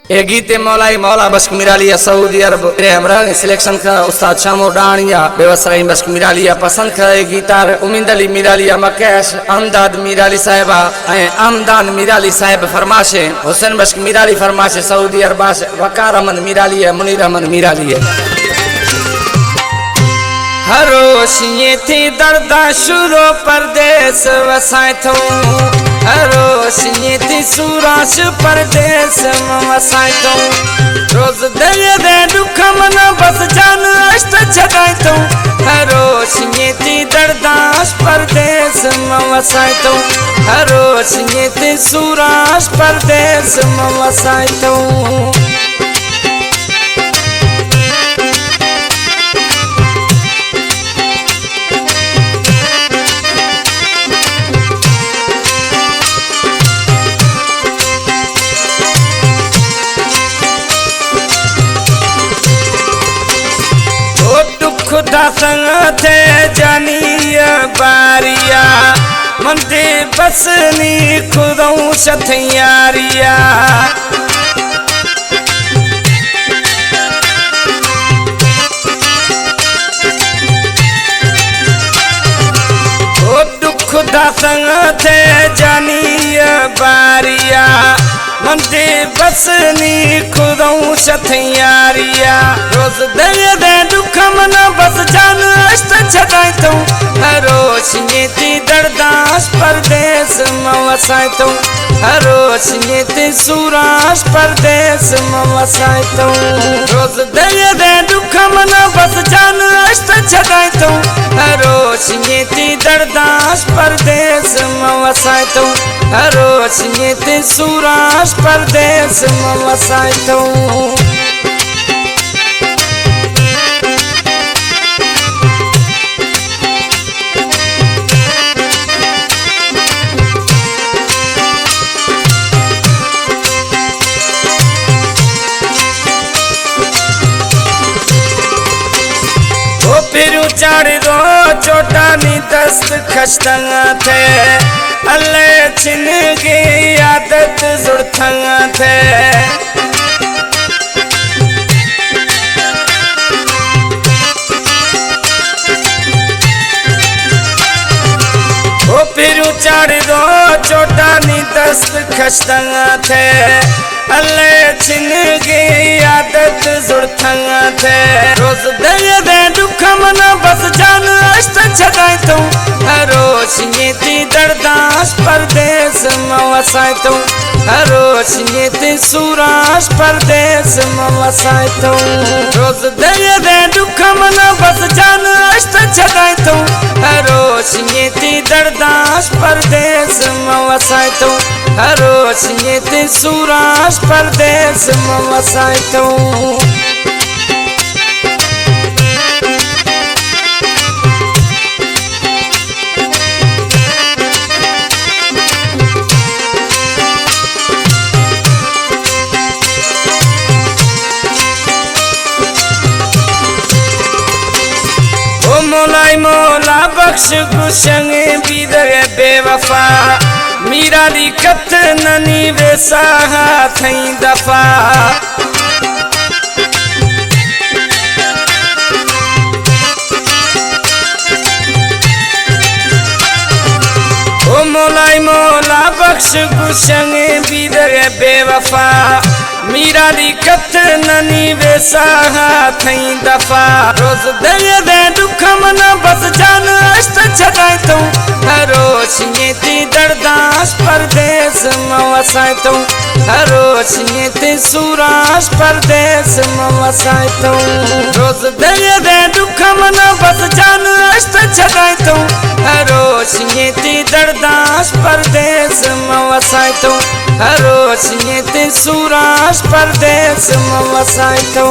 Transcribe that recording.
ये गीते मौलाई मौला बश्क मिरालिया सऊदी अरब हमरा सिलेक्शन का उस्ताद शामो डानिया बेवसराई बश्क मिरालिया पसंद करे गीतार उम्मीद अली मिरालिया मकेश अमदाद मिराली साहिबा अमदान मिराली साहिब फरमाशे हुसैन बश्क मिराली फरमाशे सऊदी अरबाश वकार अहमद मिरालिया मुनीर अहमद मिरालिया हरोशिये थी दर्दा शुरो परदेस वसाए थो हरोशिये थी सूराश परदेस वसाए थो रोज दरिया दे दुख मन बस जान अष्ट छदाए थो हरोशिये थी दर्दाश परदेस वसाए थो हरोशिये थी सूराश परदेस वसाए थो खुदा संग थे जानिया बारिया मंदे बसनी खुदों सथियारिया ओ दुख खुदा संग थे जानिया बारिया मंदे बसनी खुदों सथियारिया रोज दरिया दे दुख मन बस जान अष्ट छदाए थो हरोशिये थी दर्दाश परदेस वसाए थो हरोशिये थी सूराश परदेस वसाए थो रोज दरिया दे दुख मन बस जान अष्ट छदाए थो हरोशिये थी दर्दाश परदेस वसाए थो हरोशिये थी सूराश परदेस वसाए थो फिर चढ़ दो चोटानी दस्त खश्तंगा थे अल्लाह छिन गई आदत जुड़थंगा थे ओ फिर चढ़ दो चोटानी दस्त खश्तंगा थे अल्लाह छिन गई आदत जुड़थंगा थे रोज दरिया दे दुख मन बस जान अष्ट छदाए थो हरोशिये थी दर्दाश परदेस वसाए थो हरोशिये थी सूराश परदेस वसाए थो रोज दरिया दे दुख मन बस जान अष्ट छदाए थो हरोशिये थी दर्दाश परदेस वसाए थो हरोशिये थी सूराश परदेस वसाए थो मौलाई मौला बख्श गुशंगे बीदर बेवफा मीरा दी कत ननी वेसाहा थई दफा ओ मौलाई मौला बख्श गुशंगे बीदर बेवफा मीरा दी कत ननी वेसाहा थई दफा रोज दरिया दे दुख मन बस जान अष्ट छदाए थो हरोशिये थी दर्दाश परदेस वसाए थो हरोशिये थी सूराश परदेस वसाए थो रोज दरिया दे दुख मन बस जान अष्ट छदाए थो हरोशिये थी दर्दाश परदेस वसाए थो हरोशिये थी सूराश परदेस वसाए थो।